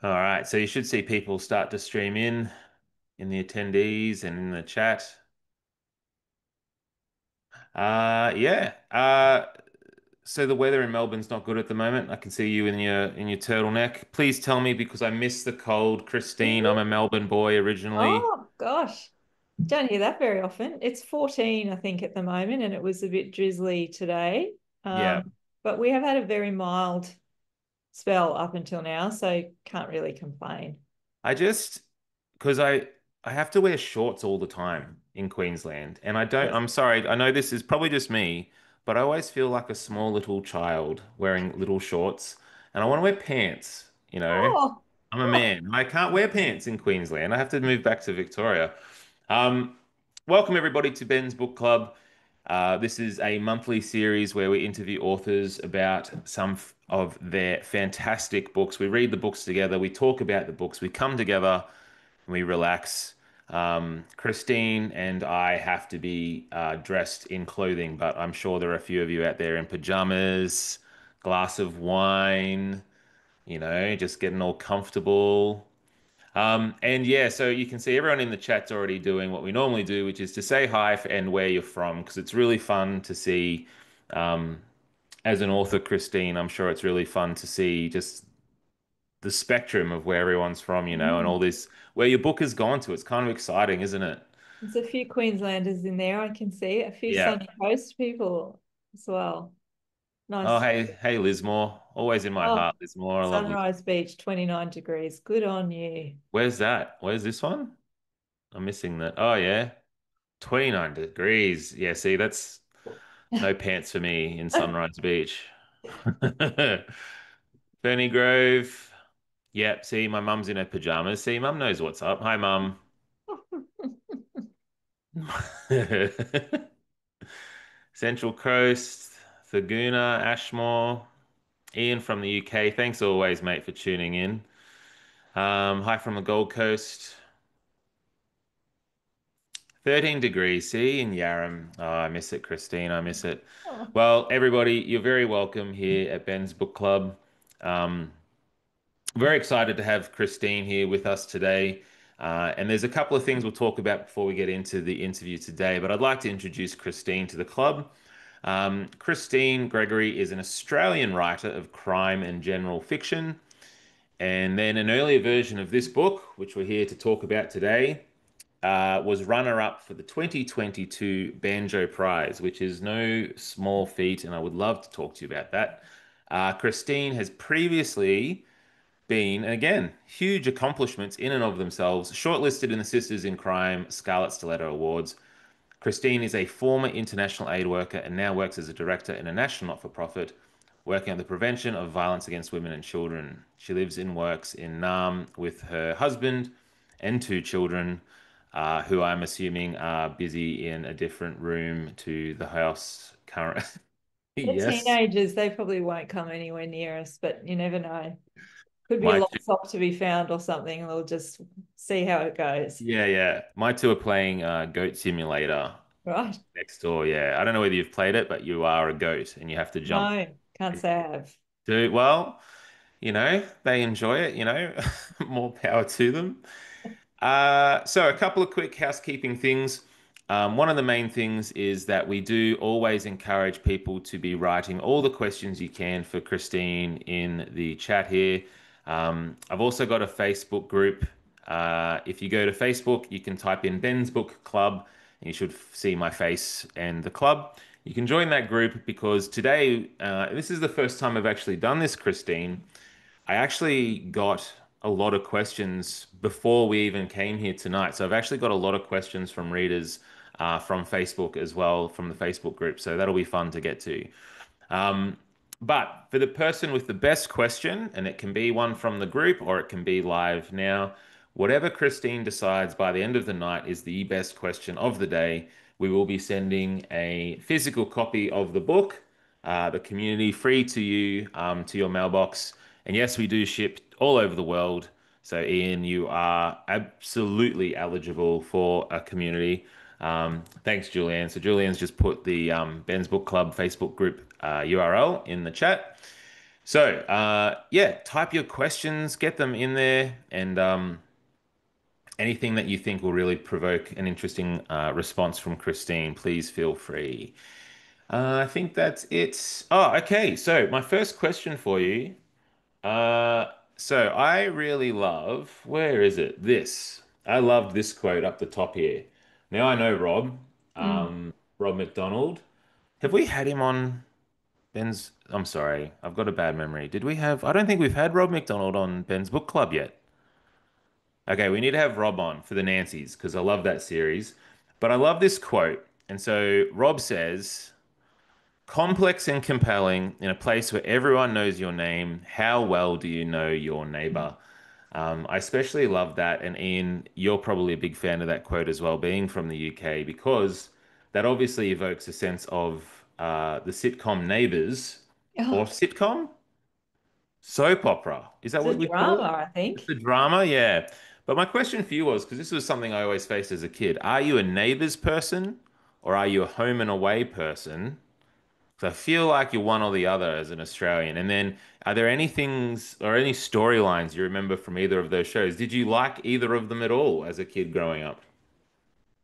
All right, so you should see people start to stream in the attendees and in the chat. Yeah. So the weather in Melbourne's not good at the moment. I can see you in your turtleneck. Please tell me because I miss the cold, Christine. I'm a Melbourne boy originally. Oh gosh, don't hear that very often. It's 14, I think, at the moment, and it was a bit drizzly today. Yeah. But we have had a very mild spell up until now, so can't really complain. I just because I have to wear shorts all the time in Queensland, and I don't. Yes. I'm sorry. I know this is probably just me, but I always feel like a small little child wearing little shorts, and I want to wear pants. Oh, I'm a oh, man, and I can't wear pants in Queensland. I have to move back to Victoria. Um, Welcome everybody to Ben's Book Club. This is a monthly series where we interview authors about of their fantastic books. We read the books together, we talk about the books, we come together and we relax. Christine and I have to be dressed in clothing, but I'm sure there are a few of you out there in pajamas, glass of wine, just getting all comfortable. And yeah, so you can see everyone in the chat's already doing what we normally do, which is to say hi and where you're from, because it's really fun to see, um, as an author, Christine, I'm sure it's really fun to see just the spectrum of where everyone's from, and all mm. this, where your book has gone to. It's kind of exciting, isn't it? There's a few Queenslanders in there. I can see a few Yeah. Sunny Coast people as well. Oh, Nice. hey, Lismore. Always in my Oh, heart, Lismore. I love Lismore. Sunrise Beach, 29 degrees. Good on you. Where's that? Where's this one? I'm missing that. Oh, yeah. 29 degrees. Yeah, see, that's no pants for me in Sunrise Beach. Ferny Grove. Yep, see, my mum's in her pajamas. See, mum knows what's up. Hi, mum. Central Coast, Thaguna, Ashmore, Ian from the UK. Thanks always, mate, for tuning in. Hi from the Gold Coast. 13 degrees, see, in Yarram. Oh, I miss it, Christine. I miss it. Oh, Well, everybody, you're very welcome here at Ben's Book Club. Um, Very excited to have Christine here with us today. And there's a couple of things we'll talk about before we get into the interview today, but I'd like to introduce Christine to the club. Christine Gregory is an Australian writer of crime and general fiction. And then an earlier version of this book, which we're here to talk about today, was runner-up for the 2022 Banjo Prize, which is no small feat, and I would love to talk to you about that. Christine has previously been, and again, huge accomplishments in and of themselves, shortlisted in the Sisters in Crime Scarlett Stiletto Awards. Christine is a former international aid worker and now works as a director in a national not-for-profit working on the prevention of violence against women and children. She lives and works in Nam with her husband and two children, who I'm assuming are busy in a different room to the house current. they're Yes. teenagers. They probably won't come anywhere near us, but you never know. Could be a My lost sock to be found or something. We'll just see how it goes. Yeah, yeah. My two are playing Goat Simulator Right? next door. Yeah. I don't know whether you've played it, but you are a goat and you have to jump. No, can't say I have. Do well, they enjoy it, more power to them. So a couple of quick housekeeping things. One of the main things is that we do always encourage people to be writing all the questions you can for Christine in the chat here. I've also got a Facebook group. If you go to Facebook, you can type in Ben's Book Club, and you should see my face and the club. You can join that group because today, this is the first time I've actually done this, Christine. I actually got a lot of questions before we even came here tonight. So I've actually got a lot of questions from readers from Facebook as well, from the Facebook group. So that'll be fun to get to. Um, but for the person with the best question, and it can be one from the group or it can be live now, whatever Christine decides by the end of the night is the best question of the day, we will be sending a physical copy of the book, the community free to you, to your mailbox. And yes, we do ship all over the world. So, Ian, you are absolutely eligible for a community. Thanks, Julianne. So Julianne's just put the Ben's Book Club Facebook group URL in the chat. So, yeah, type your questions, get them in there, and anything that you think will really provoke an interesting response from Christine, please feel free. I think that's it. Oh, okay. So, my first question for you. So, I really love, where is it? This. I loved this quote up the top here. Now I know Rob, Mm. Rob McDonald. Have we had him on Ben's? I'm sorry, I've got a bad memory. Did we have? I don't think we've had Rob McDonald on Ben's book club yet. Okay, we need to have Rob on for the Nancies because I love that series. But I love this quote. And so Rob says, complex and compelling in a place where everyone knows your name. How well do you know your neighbor? I especially love that. And Ian, you're probably a big fan of that quote as well, being from the UK, because that obviously evokes a sense of the sitcom Neighbours or Oh, sitcom? Soap opera. Is that it's a what we call drama, it? I think. It's a drama, yeah. But my question for you was, because this was something I always faced as a kid, are you a Neighbours person or are you a Home and Away person? 'Cause I feel like you're one or the other as an Australian. And then, are there any things or any storylines you remember from either of those shows? Did you like either of them at all as a kid growing up?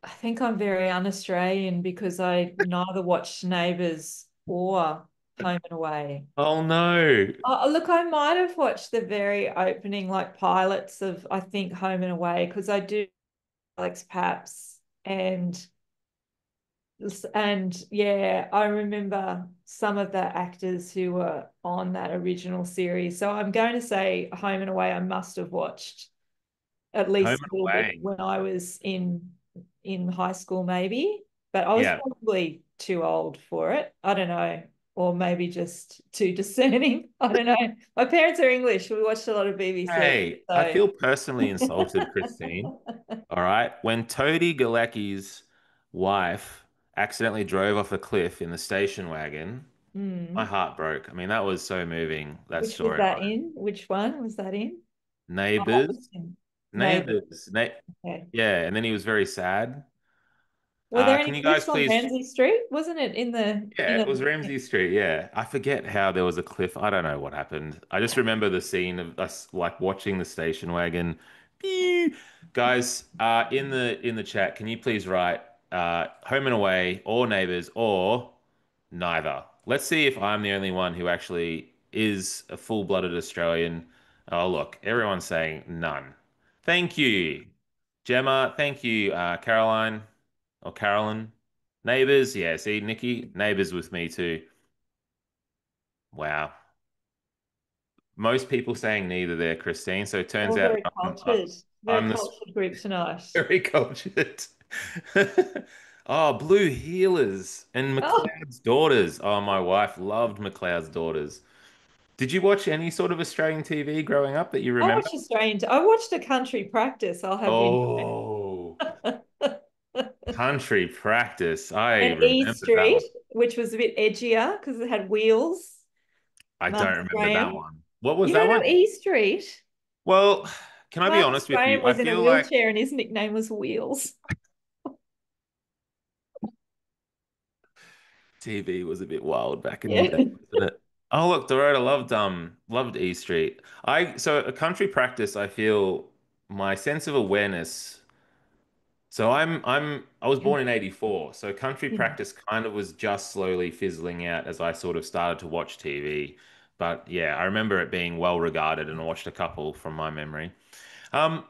I think I'm very un-Australian because I neither watched Neighbours or Home and Away. Oh no. Look, I might have watched the very opening, like pilots of, I think, Home and Away, because I do Alex Paps and yeah, I remember some of the actors who were on that original series. So I'm going to say Home and Away I must have watched at Home least and a little bit Away. when I was in high school, maybe, but I was Yeah. probably too old for it. I don't know, or maybe just too discerning. I don't know. My parents are English. We watched a lot of BBC, Hey, I so feel personally insulted, Christine. All right. When Toady Galecki's wife accidentally drove off a cliff in the station wagon, my mm. heart broke. I mean, that was so moving, that Which was that storyline. in? Which one was that in? Oh, that was Neighbors, in Neighbours. neighbors, na Okay. yeah. And then he was very sad. Were there Can any you guys cliffs on please? Ramsay Street? Wasn't it Yeah, in it a was Ramsey Street. Yeah. I forget how there was a cliff. I don't know what happened. I just remember the scene of us like watching the station wagon. Pew! Guys, in the chat, can you please write Home and Away or Neighbors or neither? Let's see if I'm the only one who actually is a full-blooded Australian. Oh, look, everyone's saying none. Thank you, Gemma. Thank you, Caroline or Carolyn. Neighbors, yeah. See, Nikki, neighbors with me too. Wow. Most people saying neither there, Christine. So it turns all out very that cultured, very I'm the cultured group tonight. very cultured. Oh, Blue Healers and Oh, McLeod's Daughters. Oh, my wife loved McLeod's Daughters. Did you watch any sort of Australian TV growing up that you I remember? watched Australian. I watched a country practice. I'll have you Oh, know. country practice. I And E remember that Street, one. which was a bit edgier because it had wheels. I don't Marcus remember that Graham. one. What was You that don't know one? E Street? Well, can I be Marcus honest with Graham you? I was in a feel like wheelchair and his nickname was Wheels. TV was a bit wild back in the Yeah. day, wasn't it? Oh look, Dorota loved E Street. So a country practice, I feel my sense of awareness. So I was born in '84, so country Mm. practice kind of was just slowly fizzling out as I sort of started to watch TV. But yeah, I remember it being well regarded and watched a couple from my memory. Um,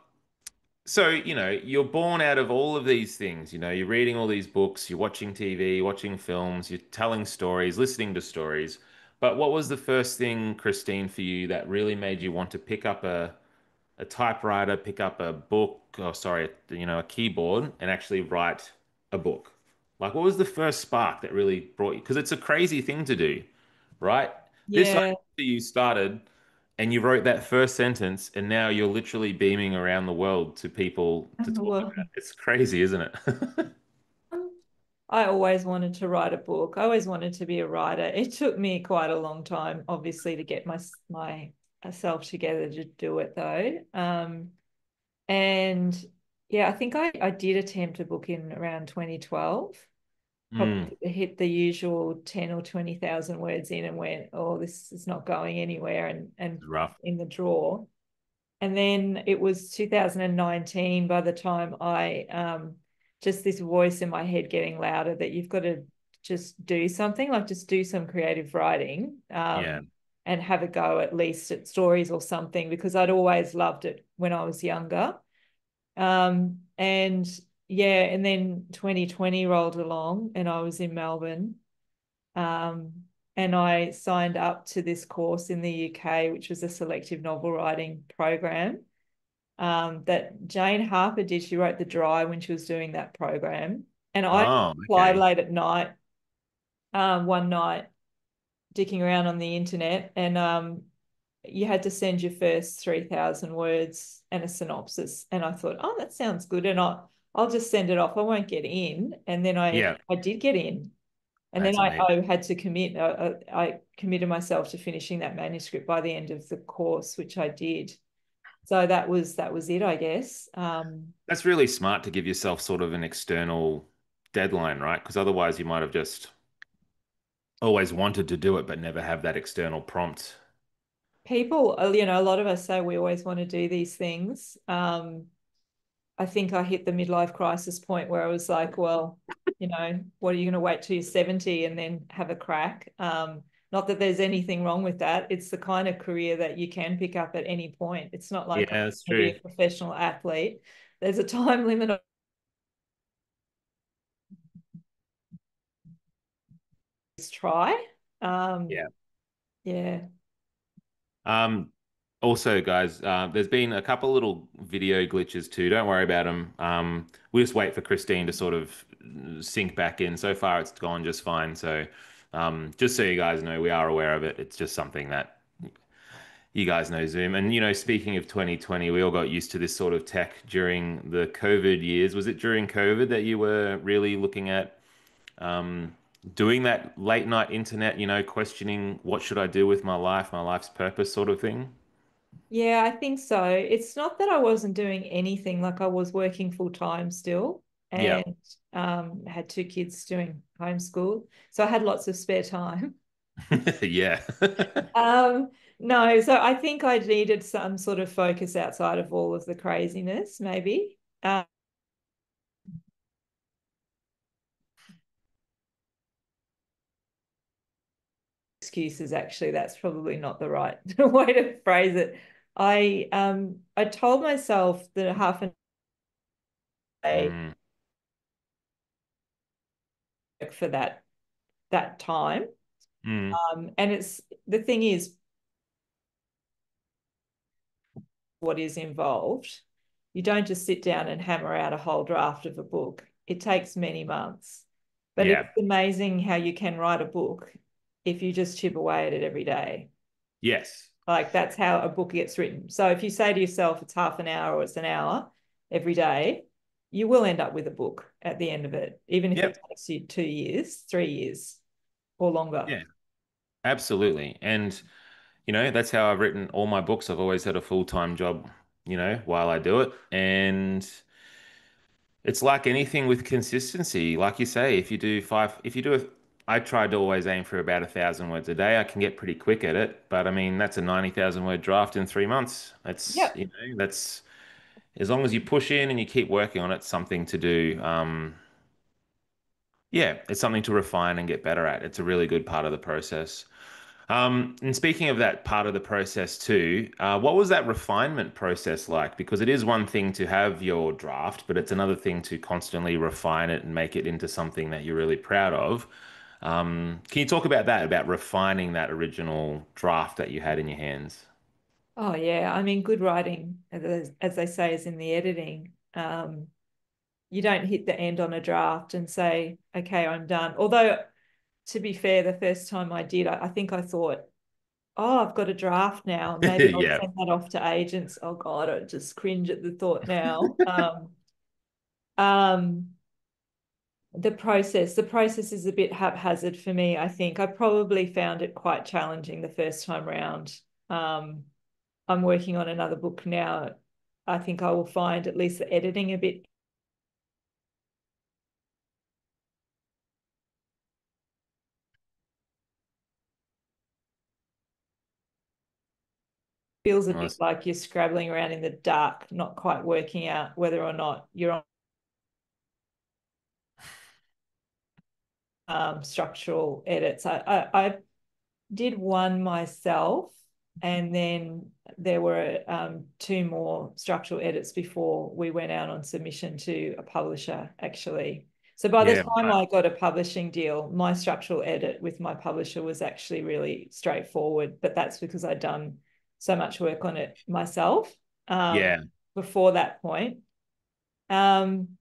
So, you're born out of all of these things. You're reading all these books, you're watching TV, watching films, you're telling stories, listening to stories. But what was the first thing, Christine, for you that really made you want to pick up a typewriter, pick up a book, or sorry, a keyboard and actually write a book? Like, what was the first spark that really brought you? Because it's a crazy thing to do, right? This idea Yeah. you started and you wrote that first sentence, and now you're literally beaming around the world to people to talk Well, about. It's crazy, isn't it? I always wanted to write a book. I always wanted to be a writer. It took me quite a long time, obviously, to get my self together to do it though. And yeah, I think I did attempt a book in around 2012. Mm, probably hit the usual 10 or 20,000 words in and went, oh, this is not going anywhere, and rough. in the drawer. And then it was 2019 by the time I just this voice in my head getting louder that you've got to just do something, like just do some creative writing, Yeah. and have a go at least at stories or something, because I'd always loved it when I was younger. And yeah, and then 2020 rolled along and I was in Melbourne. Um, and I signed up to this course in the UK, which was a selective novel writing program, that Jane Harper did. She wrote The Dry when she was doing that program. And I Oh, applied okay. late at night, one night, dicking around on the internet, and you had to send your first 3,000 words and a synopsis. And I thought, oh, that sounds good. And I'll just send it off. I won't get in. And then Yeah, I did get in. And then that's amazing. I had to commit, I committed myself to finishing that manuscript by the end of the course, which I did. So that was it, I guess. That's really smart to give yourself sort of an external deadline, right? Because otherwise you might have just always wanted to do it, but never have that external prompt. People, a lot of us say we always want to do these things. I think I hit the midlife crisis point where I was like, well, what are you going to wait till you're 70 and then have a crack? Not that there's anything wrong with that. It's the kind of career that you can pick up at any point. It's not Yeah, like I'm that's going to be true. a professional athlete. There's a time limit on this try. Um, Yeah. yeah. Um, Also, guys, there's been a couple little video glitches too. Don't worry about them. We just wait for Christine to sort of sink back in. So far, it's gone just fine. So, just so you guys know, we are aware of it. It's just something that you guys know Zoom. And, speaking of 2020, we all got used to this sort of tech during the COVID years. Was it during COVID that you were really looking at um, doing that late night internet, questioning what should I do with my life's purpose sort of thing? Yeah, I think so. It's not that I wasn't doing anything, like I was working full time still, Yeah. and had two kids doing homeschool. So I had lots of spare time. Yeah. Um, no, so I think I needed some sort of focus outside of all of the craziness, maybe. Excuses, actually, that's probably not the right way to phrase it. I told myself that half an day Mm, for that time. mm, And it's the thing is, what is involved. You don't just sit down and hammer out a whole draft of a book. It takes many months. But yeah. it's amazing how you can write a book if you just chip away at it every day. Yes. Like that's how a book gets written. So if you say to yourself it's half an hour or it's an hour every day, you will end up with a book at the end of it, even if it Yep. takes you 2 years, 3 years, or longer. Yeah. Absolutely. And, that's how I've written all my books. I've always had a full-time job, while I do it. And it's like anything with consistency. Like you say, if you do I tried to always aim for about 1,000 words a day. I can get pretty quick at it, but I mean, that's a 90,000 word draft in 3 months. Yep. That's as long as you push in and you keep working on it, something to do. Yeah, it's something to refine and get better at. It's a really good part of the process. And speaking of that part of the process too, what was that refinement process like? Because it is one thing to have your draft, but it's another thing to constantly refine it and make it into something that you're really proud of. Can you talk about that, about refining that original draft that you had in your hands? Oh yeah. I mean, good writing, as they say, is in the editing. You don't hit the end on a draft and say, okay, I'm done. Although, to be fair, the first time I did, I think I thought, oh, I've got a draft now. Maybe I'll Yeah. send that off to agents. Oh God, I just cringe at the thought now. Um, the process is a bit haphazard for me, I think. I probably found it quite challenging the first time round. Um, I'm working on another book now. I think I will find at least the editing a bit feels a Well, bit like you're scrabbling around in the dark, not quite working out whether or not you're on structural edits. I did one myself, and then there were two more structural edits before we went out on submission to a publisher, actually. So by the yeah, time right. I got a publishing deal, my structural edit with my publisher was actually really straightforward, but that's because I'd done so much work on it myself Yeah. before that point. Um,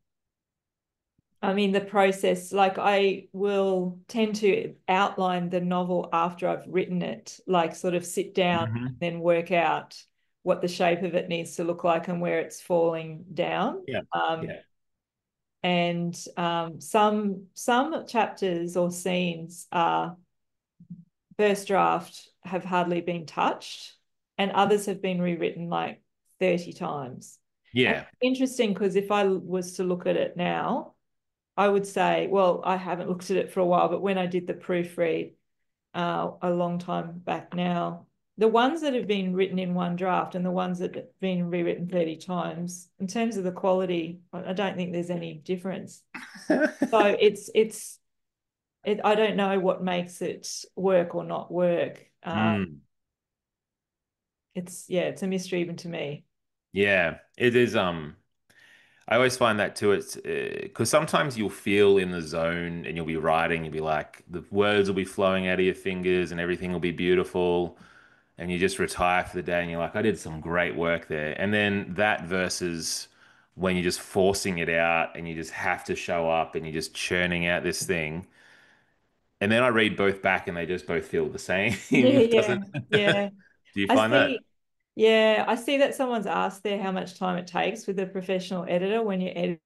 I mean, the process, like I will tend to outline the novel after I've written it, like sort of sit down Hmm. and then work out what the shape of it needs to look like and where it's falling down. Yeah. Um, Yeah. and some chapters or scenes are first draft have hardly been touched, and others have been rewritten like 30 times. And Yeah. it's interesting because if I was to look at it now, I would say, well, I haven't looked at it for a while, but when I did the proofread a long time back now, the ones that have been written in one draft and the ones that have been rewritten 30 times, in terms of the quality, I don't think there's any difference. So I don't know what makes it work or not work. Mm. It's a mystery even to me. Yeah. It is. I always find that too. It's because sometimes you'll feel in the zone and you'll be writing, you'll be like, the words will be flowing out of your fingers and everything will be beautiful. And you just retire for the day and you're like, I did some great work there. And then that versus when you're just forcing it out and you just have to show up and you're just churning out this thing. And then I read both back and they just both feel the same. Yeah, yeah, Doesn't, yeah. do you I find that? see. Yeah, I see that someone's asked there how much time it takes with a professional editor when you edit.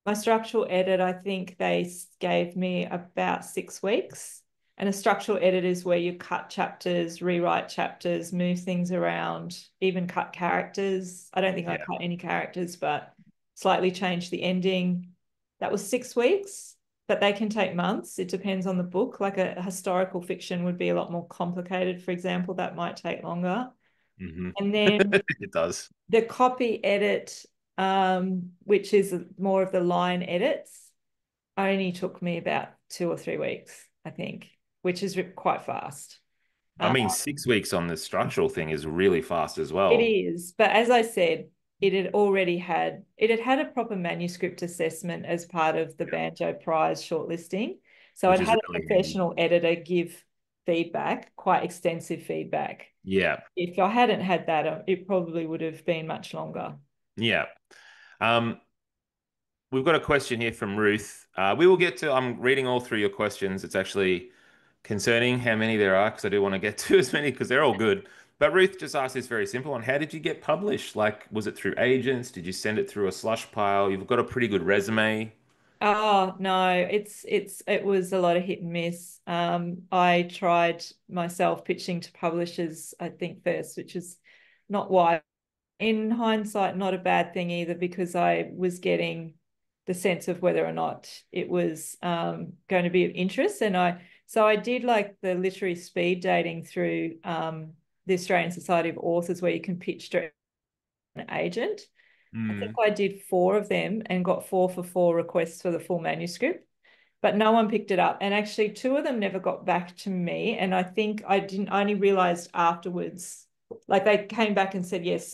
My structural edit, I think they gave me about 6 weeks. And a structural edit is where you cut chapters, rewrite chapters, move things around, even cut characters. I don't think I Yeah. cut any characters, but slightly change the ending. That was 6 weeks, but they can take months. It depends on the book. Like a historical fiction would be a lot more complicated, for example, that might take longer. Hmm. And then It does. the copy edit, which is more of the line edits, only took me about 2 or 3 weeks, I think, which is quite fast. I Uh, mean, 6 weeks on the structural thing is really fast as it well. is, but as I said, it had a proper manuscript assessment as part of the Yeah. Banjo Prize shortlisting. So Which I'd is had a really handy. professional editor give feedback, quite extensive feedback. Yeah. If I hadn't had that, it probably would have been much longer. Yeah. Um, we've got a question here from Ruth. We will get to, I'm reading all through your questions. It's actually concerning how many there are because I do want to get to as many because they're all good. But Ruth just asked this very simple one. How did you get published? Like, was it through agents? Did you send it through a slush pile? You've got a pretty good resume. Oh no, it was a lot of hit and miss. I tried myself pitching to publishers, I think first, which is not why. In hindsight, not a bad thing either, because I was getting the sense of whether or not it was going to be of interest. So I did like the literary speed dating through the Australian Society of Authors, where you can pitch to an agent. I think Mm, I did 4 of them and got 4 for 4 requests for the full manuscript, but no one picked it up. And actually, 2 of them never got back to me. And I think I only realized afterwards, like they came back and said, yes,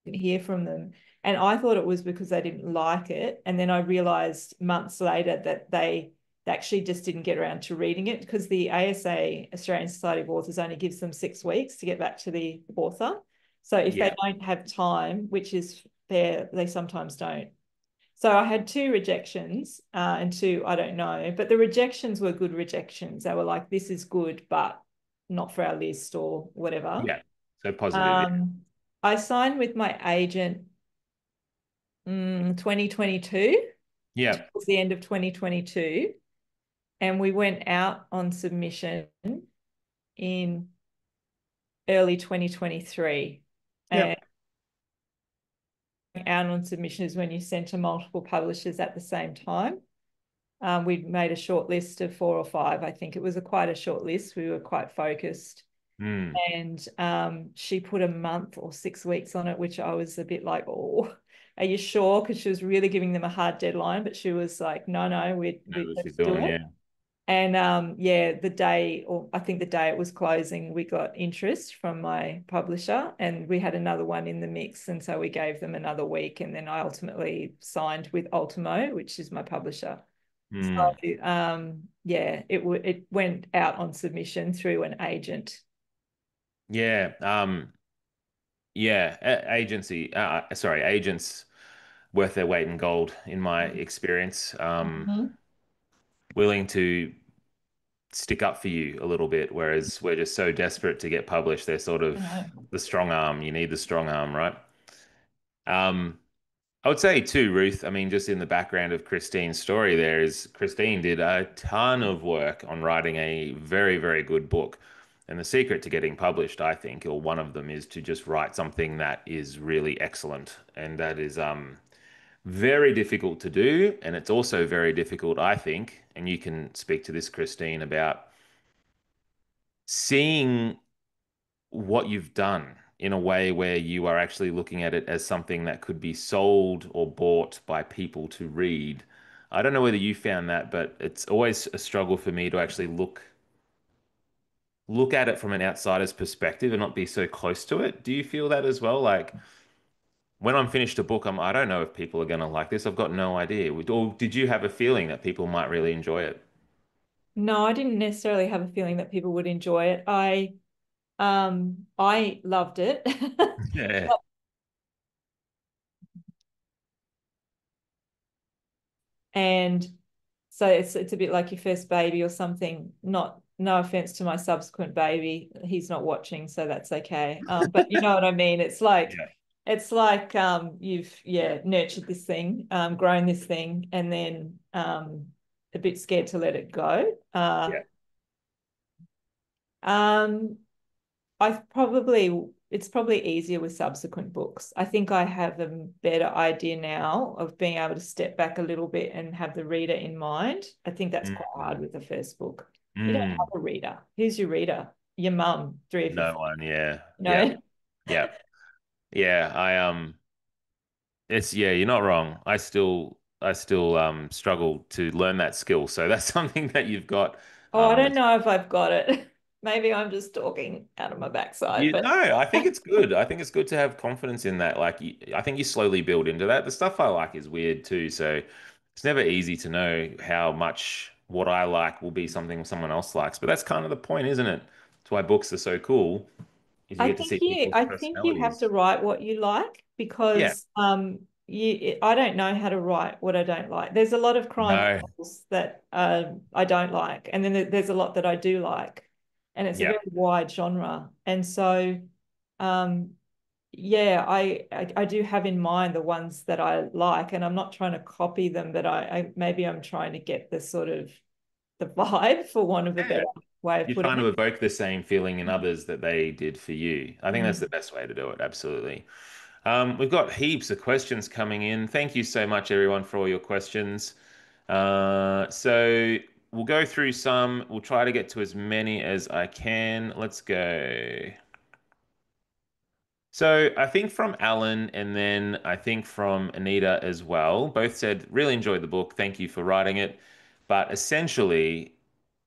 didn't hear from them. And I thought it was because they didn't like it. And then I realized months later that they actually just didn't get around to reading it, because the ASA, Australian Society of Authors, only gives them 6 weeks to get back to the author. So if they yeah. don't have time, which is fair, they sometimes don't. So I had 2 rejections and 2, I don't know, but the rejections were good rejections. They were like, this is good, but not for our list or whatever. Yeah. So positive. Yeah. Um, I signed with my agent 2022, Yeah. towards the end of 2022, and we went out on submission in early 2023. Yeah. And out on submission is when you send to multiple publishers at the same time. We made a short list of 4 or 5. I think it was quite a short list. We were quite focused. Mm. And she put a month or 6 weeks on it, which I was a bit like, oh, are you sure? Because she was really giving them a hard deadline, but she was like, no, no, Know what she's let's do doing, it. yeah. And yeah, the day, or I think the day it was closing, we got interest from my publisher, and we had another one in the mix. And so we gave them another week, and then I ultimately signed with Ultimo, which is my publisher. Mm. So yeah, it went out on submission through an agent. Yeah. Yeah. Agency. Sorry, agents worth their weight in gold, in my experience. Mhm. Willing to stick up for you a little bit, whereas we're just so desperate to get published. They're sort of Yeah. the strong arm. You need the strong arm, right? Um, I would say too, Ruth, I mean, just in the background of Christine's story, there is Christine did a ton of work on writing a very, very good book. And the secret to getting published, I think, or one of them is to just write something that is really excellent. And that is very difficult to do. And it's also very difficult, I think, and you can speak to this, Christine, about seeing what you've done in a way where you are actually looking at it as something that could be sold or bought by people to read. I don't know whether you found that, but it's always a struggle for me to actually look at it from an outsider's perspective and not be so close to it. Do you feel that as well? Like when I'm finished a book, I don't know if people are going to like this. I've got no idea. Or did you have a feeling that people might really enjoy it? No, I didn't necessarily have a feeling that people would enjoy it. I loved it. Yeah. And so it's a bit like your first baby or something. Not no offense to my subsequent baby. He's not watching, so that's okay. But you know what I mean? Yeah. It's like you've yeah nurtured this thing, grown this thing, and then a bit scared to let it go. Yeah. Um I probably it's probably easier with subsequent books. I think I have a better idea now of being able to step back a little bit and have the reader in mind. I think that's quite hard Mm. with the first book. You don't have Mm. a reader. Who's your reader? Your mum, three of your No friends, one. Yeah. you Yeah. know? Yeah. Yeah. It's yeah, you're not wrong. I still struggle to learn that skill. So that's something that you've got. Oh, I don't That's know if I've got it. Maybe I'm just talking out of my backside, you but no, I think it's good. I think it's good to have confidence in that. Like I think you slowly build into that. The stuff I like is weird too, so it's never easy to know how much what I like will be something someone else likes. But that's kind of the point, isn't it? That's why books are so cool, is you get to see people's I think you have to personalities. write what you like Yeah. because I don't know how to write what I don't like. There's a lot of crime No. novels that I don't like, and then there's a lot that I do like, and it's a Yeah. very wide genre. And so um yeah, I do have in mind the ones that I like, and I'm not trying to copy them, but I maybe I'm trying to get the sort of the vibe, for want of a Yeah. better way of You're putting trying to it. evoke the same feeling in others that they did for you. I think that's Mm. the best way to do it. Absolutely. We've got heaps of questions coming in. Thank you so much, everyone, for all your questions. So we'll go through some. We'll try to get to as many as I can. Let's go. So I think from Alan and then I think from Anita as well, both said, really enjoyed the book. Thank you for writing it. But essentially,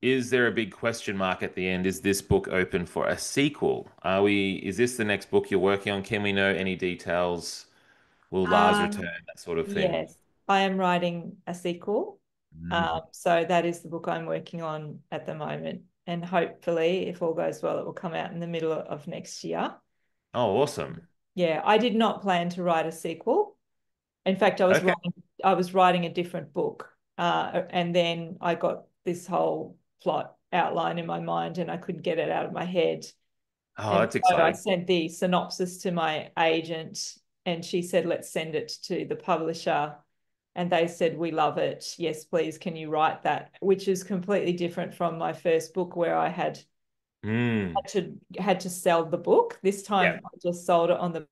is there a big question mark at the end? Is this book open for a sequel? Is this the next book you're working on? Can we know any details? Will Lars return? Um, That sort of thing. yes, I am writing a sequel. Mm. So that is the book I'm working on at the moment. And hopefully, if all goes well, it will come out in the middle of next year. Oh, awesome. Yeah, I did not plan to write a sequel. In fact, Okay. I was writing a different book. And then I got this whole plot outline in my mind and I couldn't get it out of my head. Oh, And that's so I exciting. sent the synopsis to my agent, and she said, let's send it to the publisher. And they said, we love it. Yes, please, can you write that? Which is completely different from my first book where I Mm. had to sell the book. This Yeah. time I just sold it on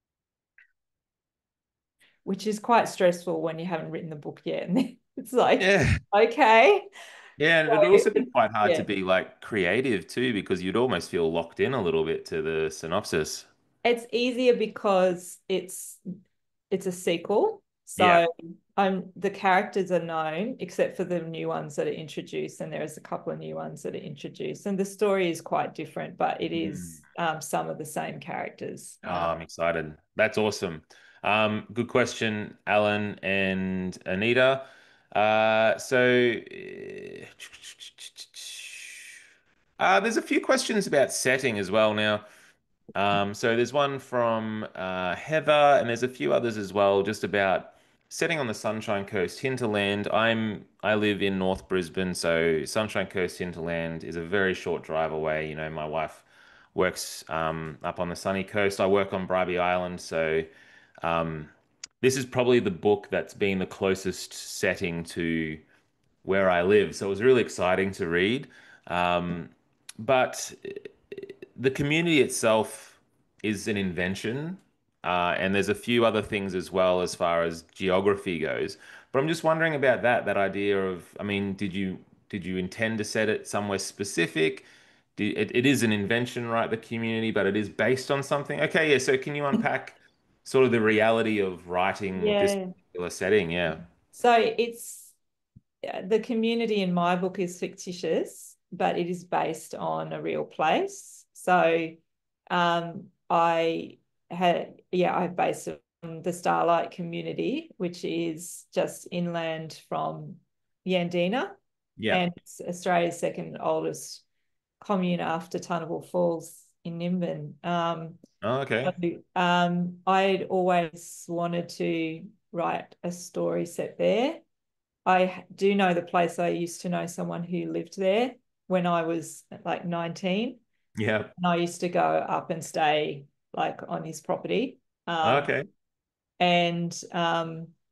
which is quite stressful when you haven't written the book yet. And It's like, Yeah. okay. Yeah, and it'd So, also be quite hard to yeah, be like creative too, because you'd almost feel locked in a little bit to the synopsis. it's easier because it's a sequel. Yeah. So the characters are known except for the new ones that are introduced, and there's a couple of new ones that are introduced. And the story is quite different, but it Mm. is some of the same characters. Oh, I'm excited. That's awesome. Good question, Alan and Anita. There's a few questions about setting as well now. So there's one from Heather, and there's a few others as well, just about setting on the Sunshine Coast, hinterland. I live in North Brisbane, so Sunshine Coast hinterland is a very short drive away. You know, my wife works up on the sunny coast. I work on Bribie Island, so um, this is probably the book that's been the closest setting to where I live. So it was really exciting to read. Um, but the community itself is an invention, and there's a few other things as well as far as geography goes. But I'm just wondering about that idea of, I mean, did you intend to set it somewhere specific? It is an invention, right? The community, but it is based on something. Okay, yeah. So can you unpack sort of the reality of writing this Yeah. particular setting? Yeah. So it's the community in my book is fictitious, but it is based on a real place. So I based it on the Starlight community, which is just inland from Yandina, Yeah. and it's Australia's second oldest commune after Tunnable Falls in Nimbin. Oh, okay. I'd always wanted to write a story set there. I do know the place. I used to know someone who lived there when I was like 19. Yeah. And I used to go up and stay like on his property. Okay.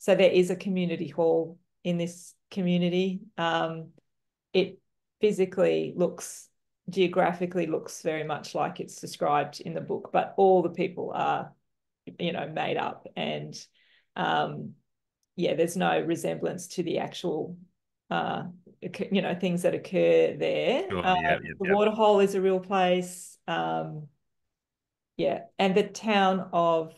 So there is a community hall in this community. It physically geographically looks very much like it's described in the book, but all the people are, made up, and um, yeah, there's no resemblance to the actual, uh, things that occur there. Sure. Yeah. Yeah. The Yeah. waterhole is a real place. Yeah, and the town of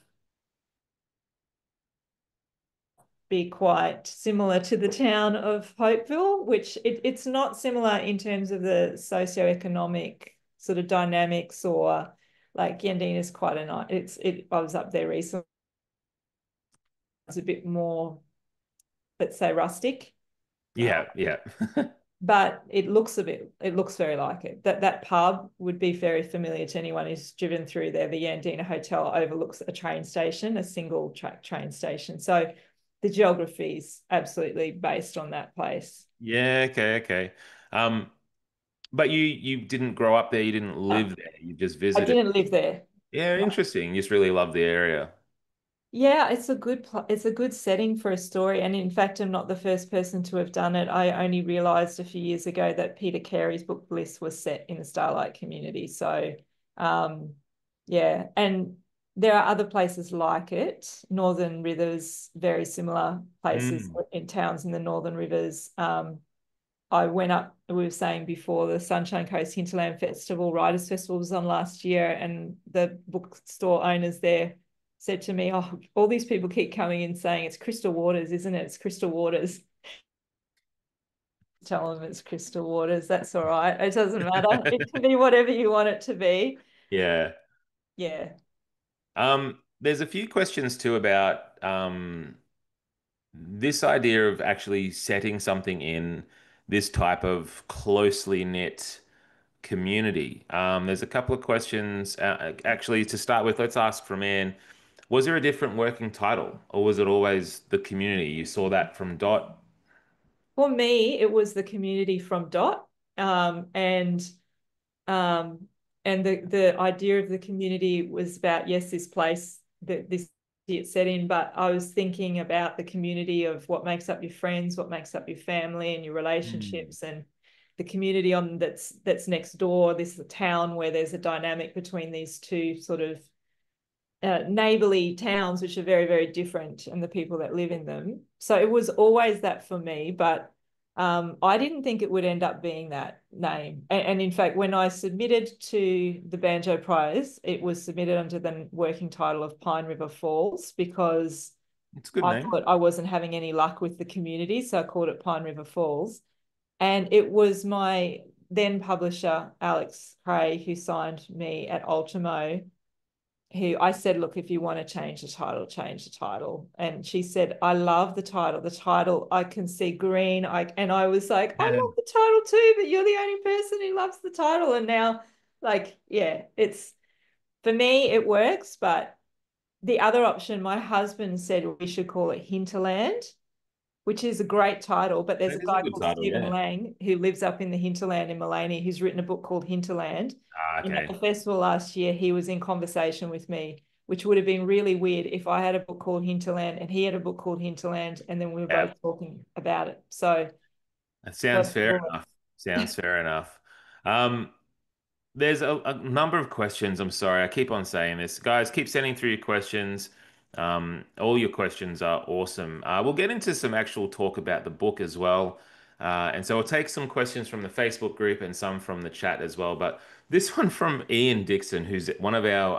be quite similar to the town of Hopeville, which it's not similar in terms of the socioeconomic sort of dynamics, or like Yandina is quite a nice. I was up there recently. It's a bit more, let's say, rustic. Uh, Yeah. Yeah. but it looks very like it. That pub would be very familiar to anyone who's driven through there. The Yandina Hotel overlooks a train station, a single track train station. So the geography is absolutely based on that place. Yeah. Okay. Okay. Um, but you didn't grow up there. You didn't Uh, live there. You just I visited. didn't live there. Yeah. Interesting. You just really love the area. Yeah, it's a good setting for a story. And in fact, I'm not the first person to have done it. I only realized a few years ago that Peter Carey's book Bliss was set in the Starlight community. So um, yeah, and there are other places like it. Northern Rivers, very similar places Mm. in towns in the Northern Rivers. I went up, we were saying before, the Sunshine Coast Hinterland Festival, Writers Festival was on last year, and the bookstore owners there said to me, oh, all these people keep coming in saying it's Crystal Waters, isn't it? It's Crystal Waters. Tell them it's Crystal Waters. That's all right. It doesn't matter. It can be whatever you want it to be. Yeah. Yeah. There's a few questions too about this idea of actually setting something in this type of closely knit community. There's a couple of questions. Actually, to start with, let's ask from Anne, was there a different working title, or was it always the community? You saw that from Dot. For me, it was the community from Dot. And Um, and the idea of the community was about, yes, this place that this it's set in, but I was thinking about the community of what makes up your friends, what makes up your family and your Mm. relationships, and the community on that's next door, this is a town where there's a dynamic between these two sort of neighborly towns, which are very, very different, and the people that live in them. So it was always that for me, but I didn't think it would end up being that name. And in fact, when I submitted to the Banjo Prize, it was submitted under the working title of Pine River Falls because It's a good I name. thought I wasn't having any luck with the community, so I called it Pine River Falls. And it was my then publisher, Alex Cray, who signed me at Ultimo, who I said, look, if you want to change the title, change the title. And she said, I love the title. The title, I can see green. And I was like, I love the title too, but you're the only person who loves the title. And now, like, yeah, it's for me, it works. But the other option, my husband said we should call it Hinterland, which is a great title. But there's a That is a guy good called title, Stephen yeah. Lang who lives up in the hinterland in Mullaney who's written a book called Hinterland. Ah, And at okay. the festival last year, he was in conversation with me, which would have been really weird if I had a book called Hinterland and he had a book called Hinterland, and then we were Yeah. both talking about it. So, That sounds but fair enough. Sounds fair enough. Um, there's a number of questions. I'm sorry, I keep on saying this. Guys, keep sending through your questions. All your questions are awesome. We'll get into some actual talk about the book as well. And so we'll take some questions from the Facebook group and some from the chat as well. But this one from Ian Dixon, who's one of our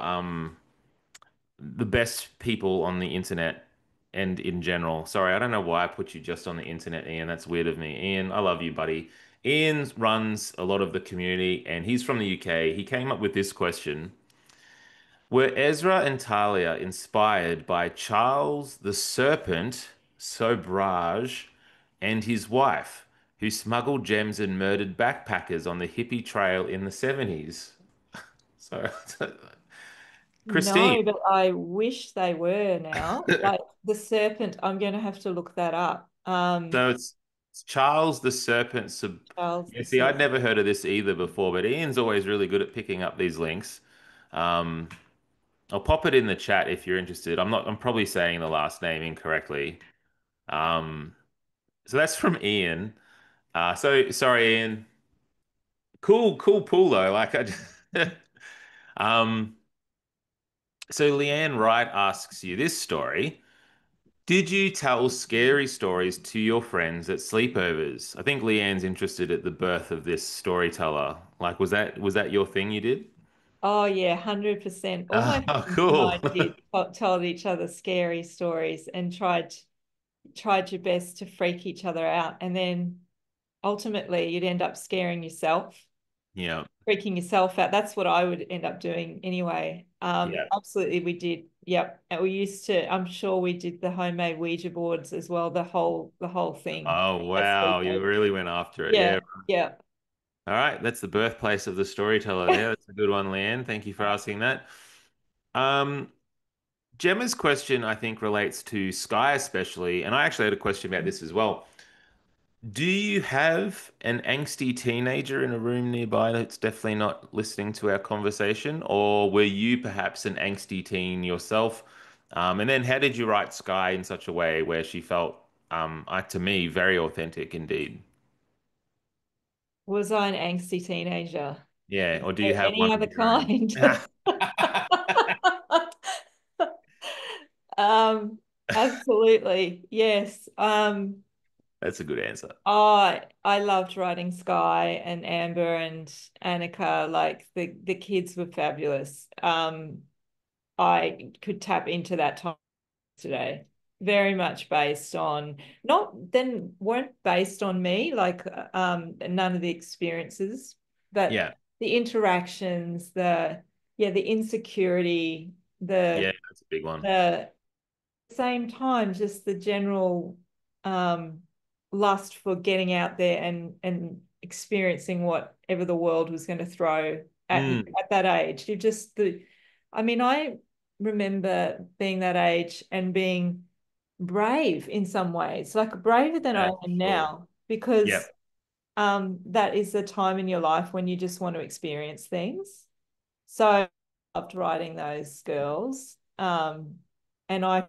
the best people on the internet and in general. Sorry, I don't know why I put you just on the internet, Ian. That's weird of me. Ian, I love you, buddy. Ian runs a lot of the community and he's from the UK. He came up with this question. Were Ezra and Talia inspired by Charles the Serpent Sobrage and his wife, who smuggled gems and murdered backpackers on the hippie trail in the 70s? So, Christine. no, but I wish they were now. Like the serpent, I'm going to have to look that up. So it's Charles the Serpent. Charles Yeah, the see, I'd Serpent. never heard of this either before, but Ian's always really good at picking up these links. Um, I'll pop it in the chat if you're interested. I'm probably saying the last name incorrectly. Um, so that's from Ian. So sorry, Ian. Cool pool though. Like I just, um, so Leanne Wright asks you this story. Did you tell scary stories to your friends at sleepovers? I think Leanne's interested at the birth of this storyteller. Like, was that your thing you did? Oh yeah, 100%. All my Oh, friends and cool. I did told each other scary stories and tried your best to freak each other out. And then ultimately you'd end up scaring yourself, Yeah, freaking yourself out. That's what I would end up doing anyway. yeah. Absolutely we did. Yep. And we used to, I'm sure we did the homemade Ouija boards as well, the whole thing Oh, at wow. You sleepovers. really went after it. Yeah, Yeah. yeah. All right. That's the birthplace of the storyteller there. That's a good one, Leanne. Thank you for asking that. Um, Gemma's question, I think, relates to Sky especially. And I actually had a question about this as well. Do you have an angsty teenager in a room nearby that's definitely not listening to our conversation? Or were you perhaps an angsty teen yourself? And then how did you write Sky in such a way where she felt, to me, very authentic indeed? Was I an angsty teenager? Yeah, Is or do you there have any one of other your own? kind? Um, absolutely. Yes. That's a good answer. I loved writing Sky and Amber and Annika. Like the kids were fabulous. I could tap into that time today. Very much based on not then weren't based on me, like none of the experiences, but Yeah, the interactions, the insecurity, yeah, the that's a big one. the same time, just the general um, lust for getting out there and experiencing whatever the world was going to throw at you Mm, at that age. You just I mean, I remember being that age and being brave in some ways, like braver than I yeah, am sure. now, because Yep. that is the time in your life when you just want to experience things. So I loved writing those girls. And I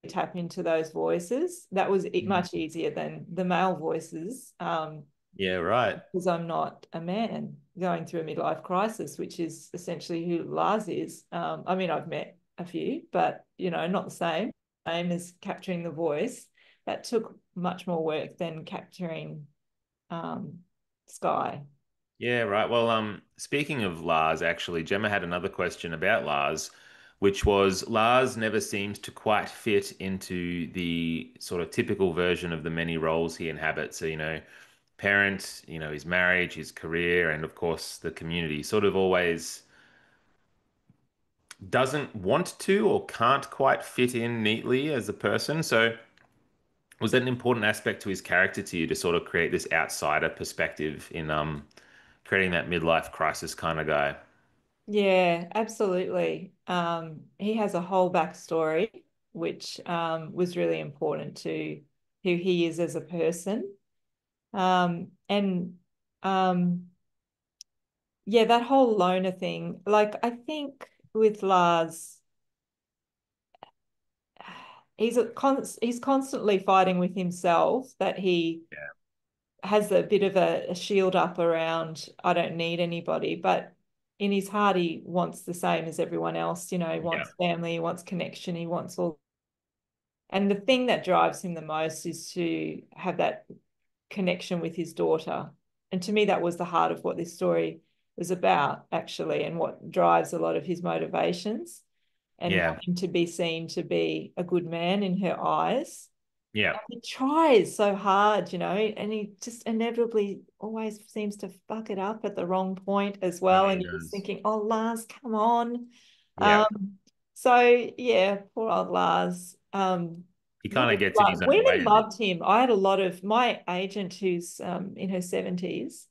tap into those voices. That was Mm. much easier than the male voices, Yeah, right. because I'm not a man going through a midlife crisis, which is essentially who Lars is. I mean, I've met a few, but not the same as capturing the voice. That took much more work than capturing Sky. Yeah, right. Well, speaking of Lars, actually, Gemma had another question about Lars, which was Lars never seems to quite fit into the sort of typical version of the many roles he inhabits. So, parent, his marriage, his career, and of course the community. Sort of always doesn't want to or can't quite fit in neatly as a person. So, was that an important aspect to his character to you to sort of create this outsider perspective in creating that midlife crisis kind of guy? Yeah, absolutely. He has a whole backstory, which was really important to who he is as a person. And yeah, that whole loner thing, like I think with Lars, he's constantly fighting with himself that he Yeah. has a bit of a shield up around, I don't need anybody, but in his heart he wants the same as everyone else. He Yeah. wants family, he wants connection, he wants all. And the thing that drives him the most is to have that connection with his daughter. And to me, that was the heart of what this story was about, actually, and what drives a lot of his motivations and Yeah. wanting to be seen to be a good man in her eyes. Yeah. He tries so hard, and he just inevitably always seems to fuck it up at the wrong point as Yeah, well. he And you're just does. thinking, oh, Lars, come on. Yeah. Um, so yeah, poor old Lars. He kind of gets in his own Women way a bit. loved him. I had a lot of my agent who's in her 70s,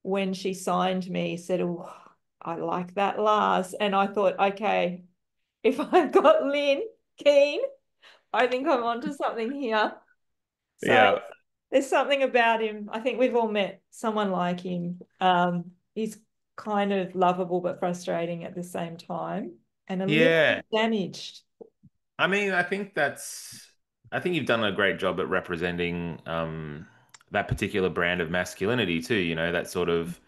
when she signed me, said, oh, I like that Lars. And I thought, okay, if I've got Lynn Keen, I think I'm onto something here. So Yeah. there's something about him. I think we've all met someone like him. He's kind of lovable but frustrating at the same time, and a little Yeah. bit damaged. I mean, I think you've done a great job at representing that particular brand of masculinity too, that sort of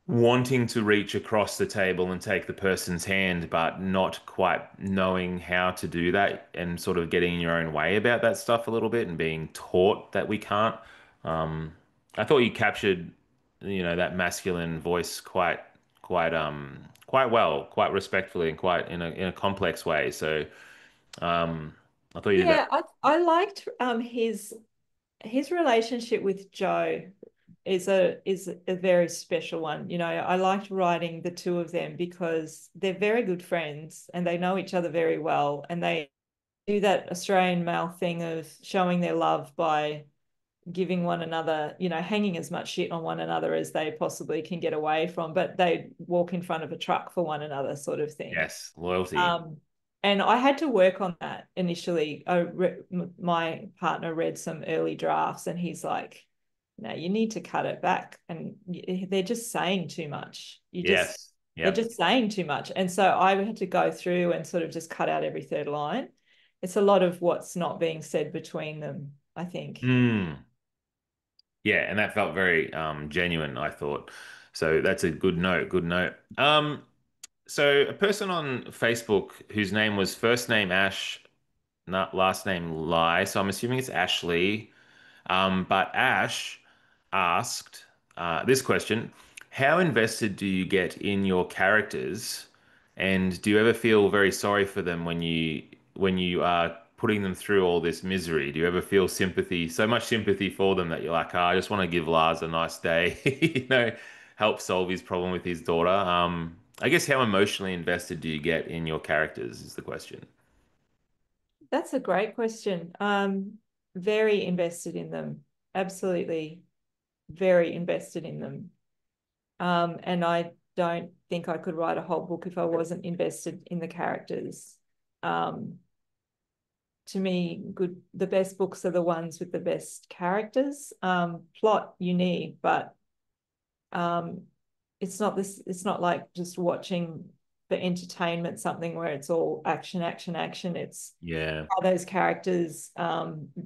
wanting to reach across the table and take the person's hand, but not quite knowing how to do that and sort of getting in your own way about that stuff a little bit and being taught that we can't. Um, I thought you captured, that masculine voice quite well, quite respectfully and quite in a complex way. So, I thought you did that. Yeah, I liked his relationship with Joe is a very special one. I liked writing the two of them because they're very good friends and they know each other very well, and they do that Australian male thing of showing their love by giving one another, hanging as much shit on one another as they possibly can get away from, but they walk in front of a truck for one another, sort of thing. Yes, loyalty. Um, and I had to work on that initially. My partner read some early drafts and he's like, no, you need to cut it back. And they're just saying too much. Yes. They're Yep. just saying too much. And so I had to go through and sort of just cut out every third line. It's a lot of what's not being said between them, I think. Mm. Yeah, and that felt very genuine, I thought. So that's a good note, good note. So a person on Facebook whose name was first name Ash, not last name Lie, so I'm assuming it's Ashley. But Ash asked this question: How invested do you get in your characters, and do you ever feel very sorry for them when you are putting them through all this misery? Do you ever feel sympathy, so much sympathy for them that you're like, oh, I just want to give Lars a nice day, help solve his problem with his daughter? I guess how emotionally invested do you get in your characters is the question. That's a great question. Very invested in them. Absolutely very invested in them. And I don't think I could write a whole book if I wasn't invested in the characters. Um, to me, the best books are the ones with the best characters. Plot you need, but um, it's not like just watching for entertainment, something where it's all action, action, action. It's Yeah. how those characters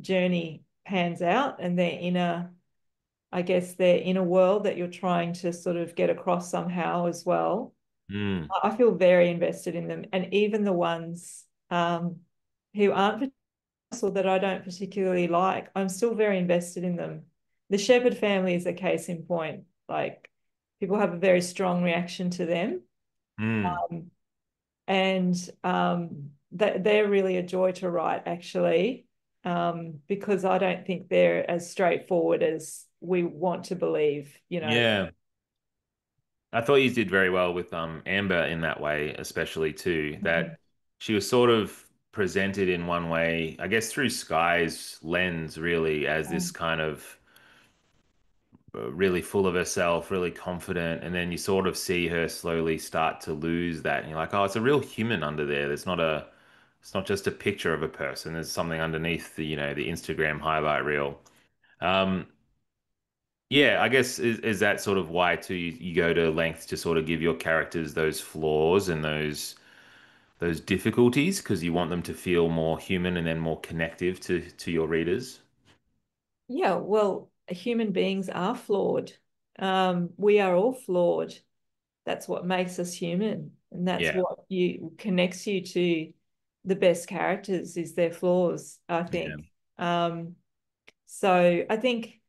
journey pans out and their inner, I guess, their inner world that you're trying to sort of get across somehow as well. Mm. I feel very invested in them, and even the ones who aren't or that I don't particularly like, I'm still very invested in them. The Shepherd family is a case in point. Like people have a very strong reaction to them, Mm. um, and they're really a joy to write, actually, because I don't think they're as straightforward as we want to believe. You know. Yeah. I thought you did very well with Amber in that way, especially too, that she was sort of presented in one way, I guess through Sky's lens, really, as this kind of really full of herself, really confident, and then you sort of see her slowly start to lose that, and you're like, oh, it's a real human under there. It's not just a picture of a person. There's something underneath the, the Instagram highlight reel. Um, Yeah, I guess is that sort of why too you go to lengths to sort of give your characters those flaws and those difficulties because you want them to feel more human and then more connective to your readers. Yeah, well, human beings are flawed. We are all flawed. That's what makes us human, and that's Yeah, what you connects you to the best characters is their flaws, I yeah, think. So I think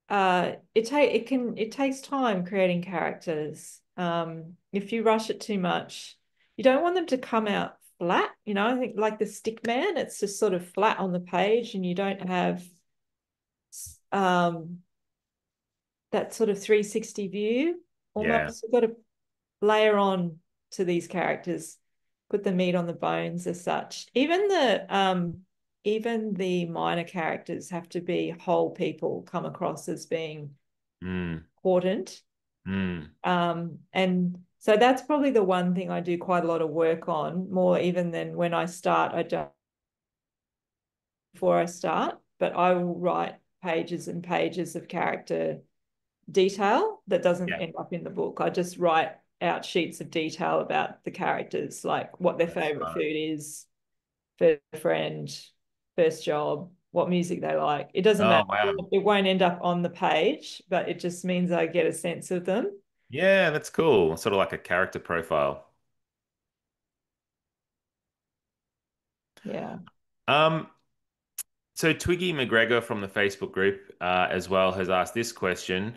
it takes time creating characters. If you rush it too much, you don't want them to come out flat. I think like the stick man, it's just sort of flat on the page, and you don't have um that sort of 360 view. yeah. Almost you've got to layer on to these characters, put the meat on the bones as such. Even the minor characters have to be whole people, come across as being Mm, important. mm, And so that's probably the one thing I do quite a lot of work on, more even than when I start. I don't before I start, but I will write pages and pages of character detail that doesn't yeah, end up in the book. I just write out sheets of detail about the characters, like what their that's favorite smart. food is, first friend, first job, what music they like. It doesn't Oh, matter. wow. It won't end up on the page, but it just means I get a sense of them. Yeah, that's cool. Sort of like a character profile. Yeah. Um, so Twiggy McGregor from the Facebook group as well has asked this question.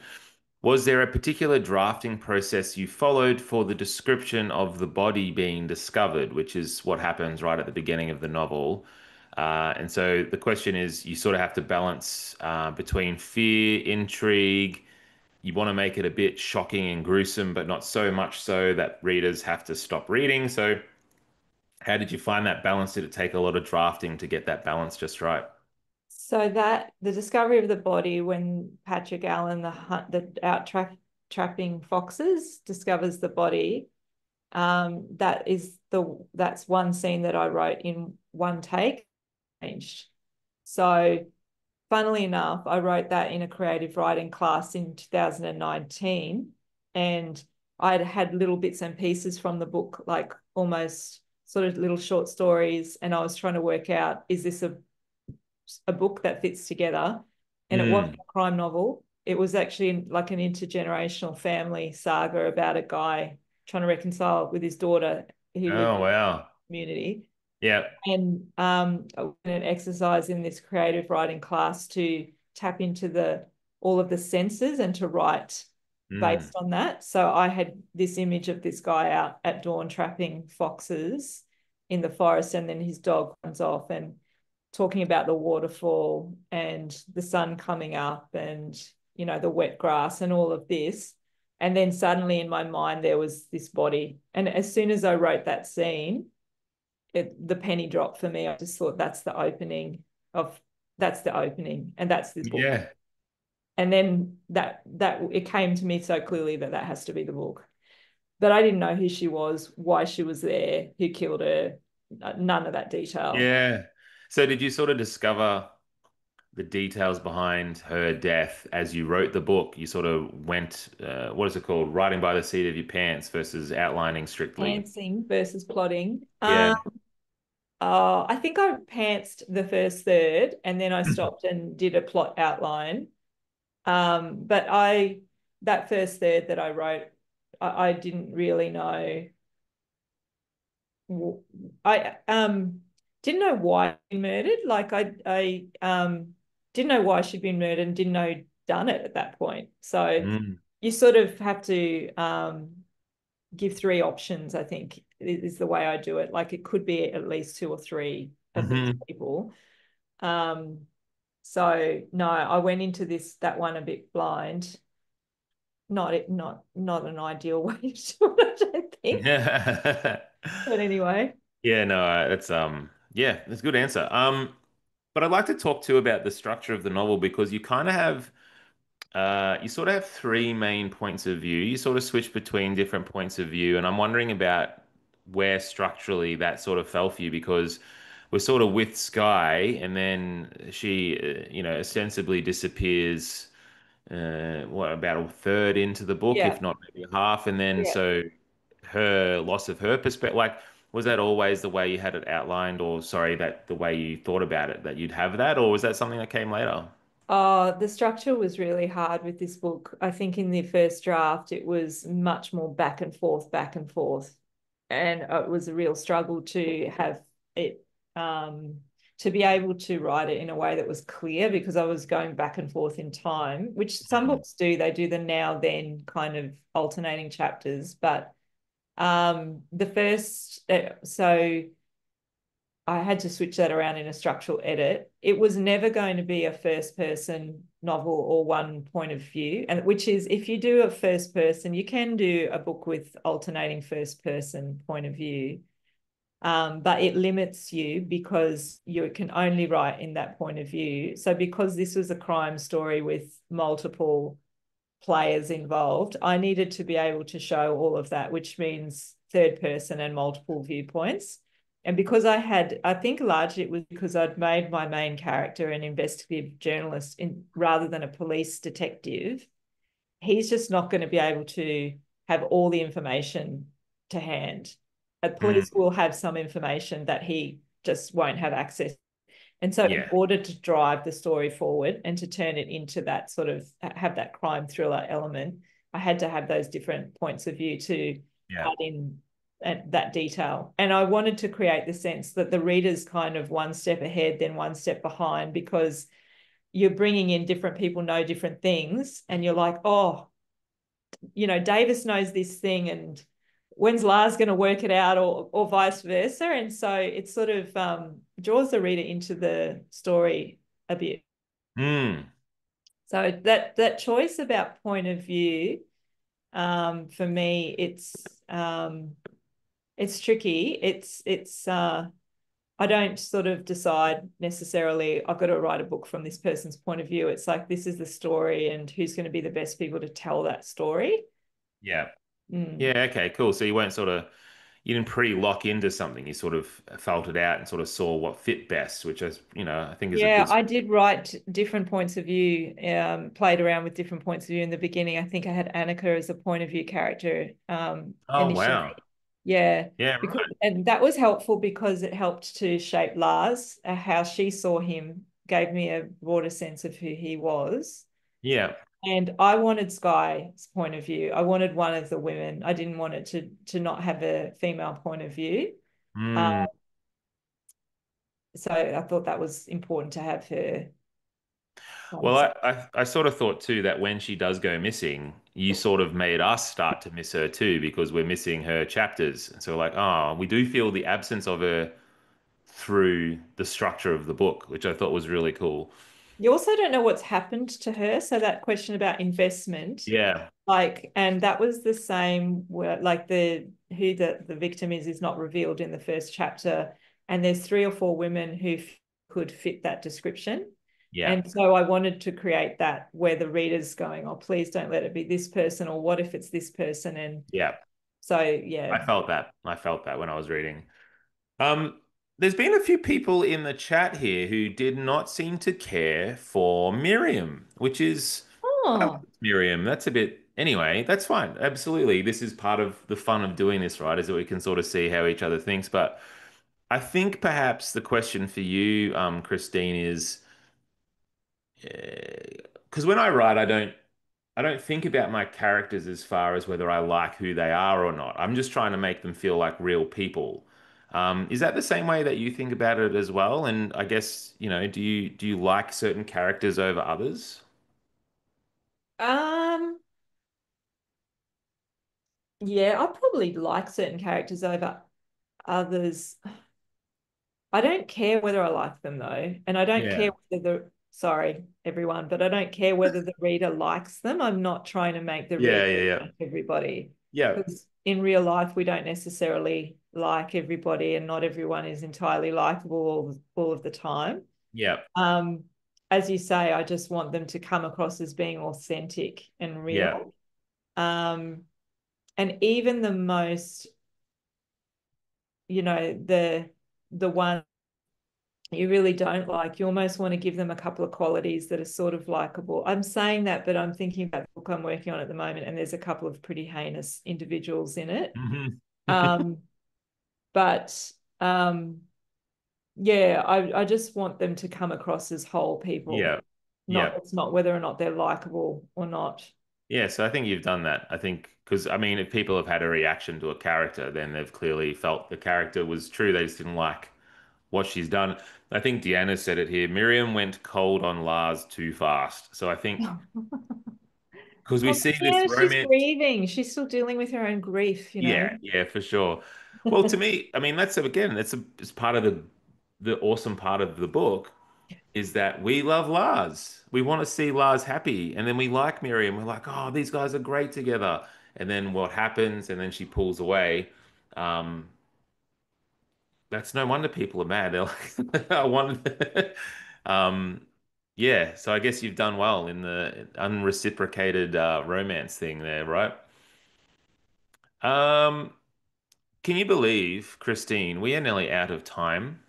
Was there a particular drafting process you followed for the description of the body being discovered, which is what happens right at the beginning of the novel? And so the question is, you sort of have to balance between fear, intrigue. You want to make it a bit shocking and gruesome, but not so much so that readers have to stop reading. So how did you find that balance? Did it take a lot of drafting to get that balance just right? So that the discovery of the body when Patrick Allen, the out trapping foxes, discovers the body, that's one scene that I wrote in one take. Changed. So funnily enough, I wrote that in a creative writing class in 2019, and I'd had little bits and pieces from the book, like almost sort of little short stories, and I was trying to work out, is this a book that fits together? And it wasn't Mm. a crime novel. It was actually like an intergenerational family saga about a guy trying to reconcile with his daughter who lived Oh, in wow. the community. Yeah. And an exercise in this creative writing class to tap into the all of the senses and to write based Mm. on that. So I had this image of this guy out at dawn trapping foxes in the forest, and then his dog runs off, and talking about the waterfall and the sun coming up and the wet grass and all of this. And then suddenly in my mind there was this body, and as soon as I wrote that scene, the penny dropped for me. I just thought of that's the opening, and that's this book. Yeah. And then that it came to me so clearly that that has to be the book. But I didn't know who she was, why she was there, who killed her, none of that detail. Yeah. So did you sort of discover the details behind her death as you wrote the book? You sort of went, what is it called? Writing by the seat of your pants versus outlining strictly. Pantsing versus plotting. Yeah. I think I pantsed the first third, and then I stopped and did a plot outline. But that first third that I wrote I didn't really know. I didn't know why she'd been murdered. Like I didn't know why she'd been murdered and didn't know who'd done it at that point. So Mm. you sort of have to give three options, I think, is the way I do it. Like it could be at least two or three of these Hmm. people. Um, so no, I went into that one a bit blind. Not an ideal way to do it, I don't think. Yeah. But anyway. Yeah, no, it's yeah, that's a good answer. But I'd like to talk too about the structure of the novel because you kind of have you sort of have three main points of view. You sort of switch between different points of view, and I'm wondering about where structurally that sort of fell for you because we're sort of with Sky, and then she, ostensibly disappears. What about a third into the book, Yeah. if not maybe half, and then Yeah. so her loss of her perspective, like. Was that always the way you had it outlined, or sorry, that the way you thought about it, that you'd have that, or was that something that came later? The structure was really hard with this book. I think in the first draft, it was much more back and forth, back and forth. And it was a real struggle to have it, to be able to write it in a way that was clear because I was going back and forth in time, which some Mm. books do. They do the now then kind of alternating chapters. But the first, so I had to switch that around in a structural edit. It was never going to be a first person novel or one point of view. And which is, if you do a first person, you can do a book with alternating first person point of view. But it limits you because you can only write in that point of view. So, because this was a crime story with multiple players involved, I needed to be able to show all of that, which means third person and multiple viewpoints. And because I think largely it was because I'd made my main character an investigative journalist rather than a police detective. He's just not going to be able to have all the information to hand. A police Mm. will have some information that he just won't have access. And so, in Yeah, order to drive the story forward and to turn it into that sort of have that crime thriller element, I had to have those different points of view to yeah. add in that detail. And I wanted to create the sense that the reader's kind of one step ahead, then one step behind, because you're bringing in different people know different things, and you're like, oh, Davis knows this thing, and when's Lars going to work it out, or vice versa. And so it sort of draws the reader into the story a bit. Mm. So that choice about point of view, for me, it's tricky. It's I don't sort of decide necessarily I've got to write a book from this person's point of view. It's like this is the story and who's going to be the best people to tell that story. Yeah. Mm. Yeah, okay, cool. So you weren't sort of you didn't pre-lock into something. You sort of felt it out and sort of saw what fit best, which is, I think is a Yeah, good. I did write different points of view, played around with different points of view in the beginning. I think I had Annika as a point of view character Oh, initially. wow. Yeah, Yeah, because right. and that was helpful because it helped to shape Lars, how she saw him, gave me a broader sense of who he was. Yeah. And I wanted Sky's point of view. I wanted one of the women. I didn't want it to not have a female point of view. Uh, Mm. so I thought that was important to have her. Well, I sort of thought too that when she does go missing, you sort of made us start to miss her too because we're missing her chapters. And so like, oh, we do feel the absence of her through the structure of the book, which I thought was really cool. You also don't know what's happened to her. So that question about investment, Yeah. like, and that was the same where like the who the victim is not revealed in the first chapter. And there's three or four women who could fit that description. Yeah. And so I wanted to create that where the reader's going, oh, please don't let it be this person, or what if it's this person? And Yeah. so, yeah. I felt that. I felt that when I was reading. Um, there's been a few people in the chat here who did not seem to care for Miriam, which is I like Oh, Miriam. That's a bit anyway, that's fine. Absolutely. This is part of the fun of doing this, right? Is that we can sort of see how each other thinks. But I think perhaps the question for you, Christine, is because when I write, I don't. I don't think about my characters as far as whether I like who they are or not. I'm just trying to make them feel like real people. Is that the same way that you think about it as well? And I guess, do you like certain characters over others? Um, yeah, I probably like certain characters over others. I don't care whether I like them though, and I don't care Yeah. whether sorry, everyone, but I don't care whether the reader likes them. I'm not trying to make the Yeah, reader yeah, yeah. like everybody Yeah. because in real life we don't necessarily like everybody, and not everyone is entirely likable all of the time. Yeah. Um, as you say, I just want them to come across as being authentic and Yeah. real. Um, and even the most, the one you really don't like, you almost want to give them a couple of qualities that are sort of likable. I'm saying that, but I'm thinking about the book I'm working on at the moment, and there's a couple of pretty heinous individuals in it. Hmm. Um, but yeah, I just want them to come across as whole people. Yeah. Not Yeah. It's not whether or not they're likable or not. Yeah, so I think you've done that. I think because I mean, if people have had a reaction to a character, then they've clearly felt the character was true. They just didn't like what she's done. I think Deanna said it here. Miriam went cold on Lars too fast. So I think because we Well, see this yeah, she's romance. grieving. She's still dealing with her own grief, you know. Yeah, yeah, for sure. Well, to me, I mean, that's again, it's part of the awesome part of the book is that we love Lars. We want to see Lars happy, and then we like Miriam. We're like, oh, these guys are great together. And then what happens? And then she pulls away. Um, that's no wonder people are mad. They're like, I wanted, um, yeah. So I guess you've done well in the unreciprocated romance thing there, right? Um, can you believe, Christine, we are nearly out of time.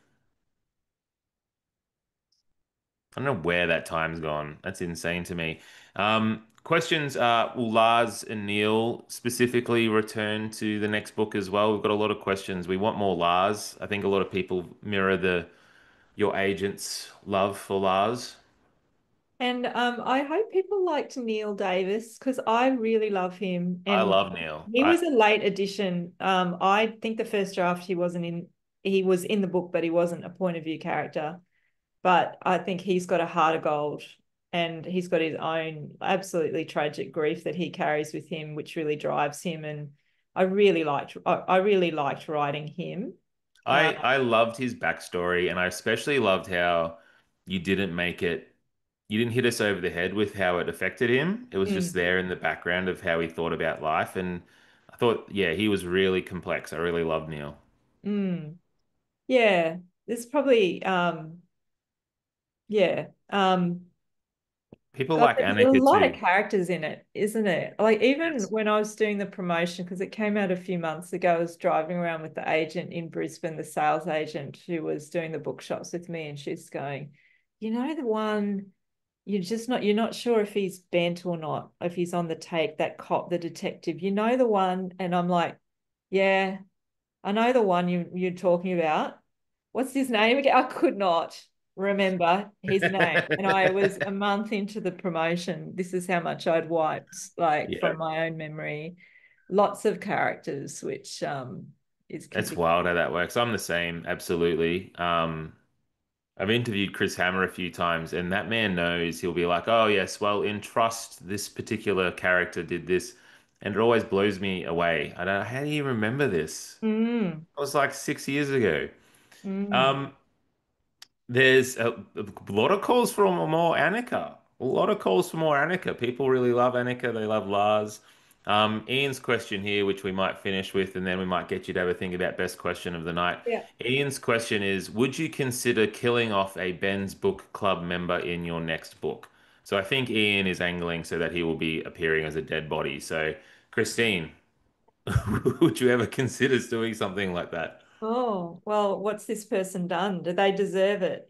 I don't know where that time's gone. That's insane to me. Questions are, will Lars and Neil specifically return to the next book as well? We've got a lot of questions. We want more Lars. I think a lot of people mirror the your agent's love for Lars. And I hope people liked Neil Davis because I really love him. I And love Neil. he was a late addition. I think the first draft he was in the book, but he wasn't a point of view character. But I think he's got a heart of gold, and he's got his own absolutely tragic grief that he carries with him, which really drives him. And I really liked writing him. Uh, I loved his backstory, and I especially loved how you didn't make it, you didn't hit us over the head with how it affected him. It was just mm, there in the background of how he thought about life, and I thought, yeah, he was really complex. I really loved Neil. mm, yeah, there's probably yeah. People God, like there's a Annika lot of too. characters in it, isn't it? Like even Yes. when I was doing the promotion, because it came out a few months ago, I was driving around with the agent in Brisbane, the sales agent who was doing the bookshops with me, and she's going, you know, the one you're not sure if he's bent or not, if he's on the take, that cop, the detective, you know the one, and I'm like, yeah, I know the one you're talking about. What's his name again? I could not remember his name. And I was a month into the promotion. This is how much I'd wiped, like Yeah, from my own memory. Lots of characters, which is can that's be. wild how that works. I'm the same, absolutely. I've interviewed Chris Hammer a few times, and that man knows he'll be like, "Oh yes, well, in Trust, this particular character did this," and it always blows me away. I don't know, how do you remember this? Mm, It was like 6 years ago. mm. Um, there's a lot of calls for more Annika. A lot of calls for more Annika. People really love Annika. They love Lars. Ian's question here, which we might finish with, and then we might get you to have a think about best question of the night. Yeah. Ian's question is, would you consider killing off a Ben's Book Club member in your next book? So I think Ian is angling so that he will be appearing as a dead body. So, Christine, would you ever consider doing something like that? Oh, well, what's this person done? Do they deserve it?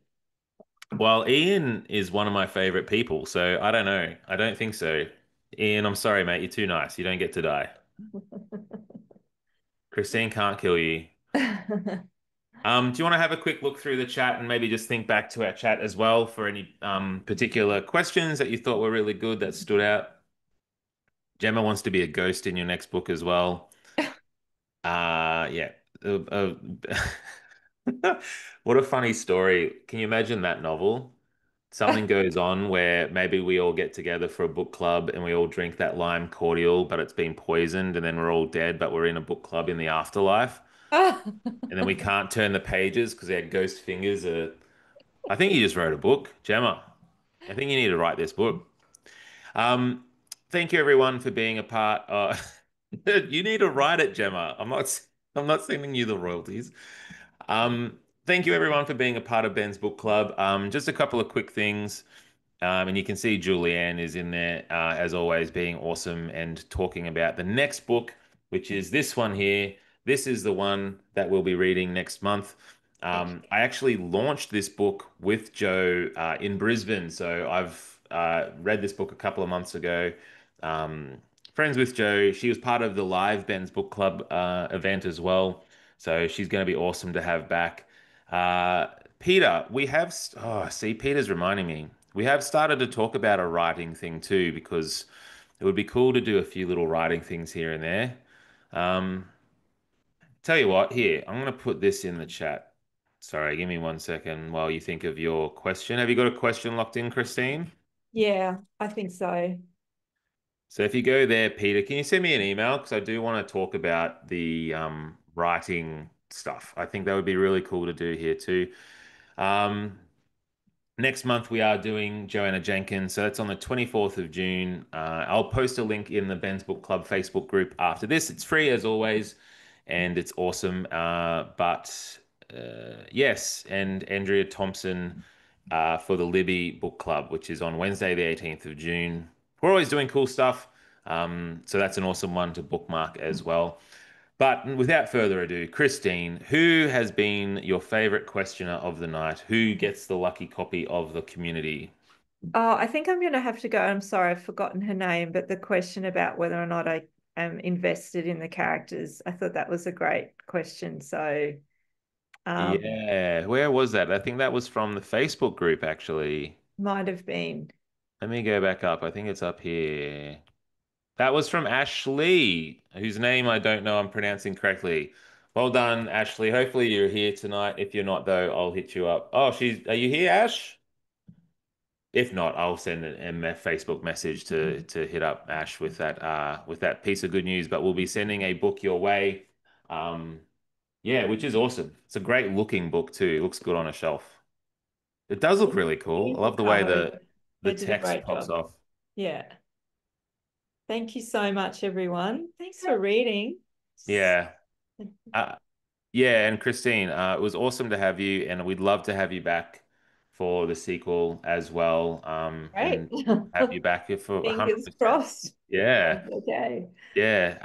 Well, Ian is one of my favorite people, so I don't know. I don't think so. Ian, I'm sorry, mate. You're too nice. You don't get to die. Christine can't kill you. Do you want to have a quick look through the chat and maybe just think back to our chat as well for any particular questions that you thought were really good that stood out? Gemma wants to be a ghost in your next book as well. Yeah. What a funny story. Can you imagine that novel? Something goes on where maybe we all get together for a book club and we all drink that lime cordial, but it's been poisoned, and then we're all dead, but we're in a book club in the afterlife. And then we can't turn the pages because our ghost fingers are. I think you just wrote a book, Gemma. I think you need to write this book. Um, Thank you everyone for being a part. You need to write it, Gemma. I'm not sending you the royalties. Um, Thank you everyone for being a part of Ben's book club. Just a couple of quick things. And you can see Julianne is in there, as always, being awesome and talking about the next book, which is this one here. This is the one that we'll be reading next month. I actually launched this book with Joe in Brisbane. So I've read this book a couple of months ago. Um, Friends with Joe. She was part of the live Ben's Book Club event as well. So she's going to be awesome to have back. Uh, Peter, oh, see, Peter's reminding me. We have started to talk about a writing thing too, because it would be cool to do a few little writing things here and there. Um, Tell you what, here, I'm going to put this in the chat. Sorry, give me 1 second while you think of your question. Have you got a question locked in, Christine? Yeah, I think so. So if you go there, Peter, can you send me an email? Because I do want to talk about the writing stuff. I think that would be really cool to do here too. Um, Next month, we are doing Joanna Jenkins. So that's on the 24th of June. I'll post a link in the Ben's Book Club Facebook group after this. It's free as always, and it's awesome. Yes, and Andrea Thompson for the Libby Book Club, which is on Wednesday, the 18th of June. We're always doing cool stuff. So that's an awesome one to bookmark as well. But without further ado, Christine, who has been your favorite questioner of the night? Who gets the lucky copy of the community? Oh, I think I'm going to have to go. I'm sorry, I've forgotten her name, but the question about whether or not I am invested in the characters, I thought that was a great question. So, um, Yeah, where was that? I think that was from the Facebook group, actually. might have been. Let me go back up. I think it's up here. That was from Ashley, whose name I don't know I'm pronouncing correctly. Well done, Ashley. Hopefully you're here tonight. If you're not, though, I'll hit you up. Oh, are you here, Ash? If not, I'll send a Facebook message to hit up Ash with that piece of good news. But we'll be sending a book your way. Um, yeah, which is awesome. It's a great looking book too. It looks good on a shelf. It does look really cool. I love the way Cover. the They did a text great pops job. off. Yeah. Thank you so much, everyone. Thanks for reading. Yeah. Uh, yeah, and Christine, it was awesome to have you, and we'd love to have you back for the sequel as well. Great. And have you back here for Fingers 100%. crossed. Yeah. Okay. Yeah.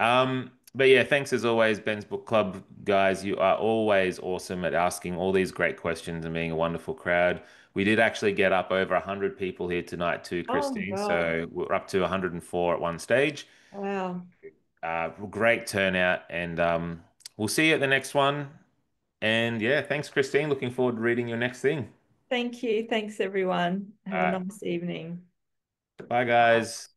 But yeah, thanks as always, Ben's Book Club guys. You are always awesome at asking all these great questions and being a wonderful crowd. We did actually get up over 100 people here tonight too, Oh my Christine. God. So we're up to 104 at one stage. Wow. Great turnout, and we'll see you at the next one. And yeah, thanks, Christine. Looking forward to reading your next thing. Thank you. Thanks, everyone. Have a Uh, nice evening. Bye, guys.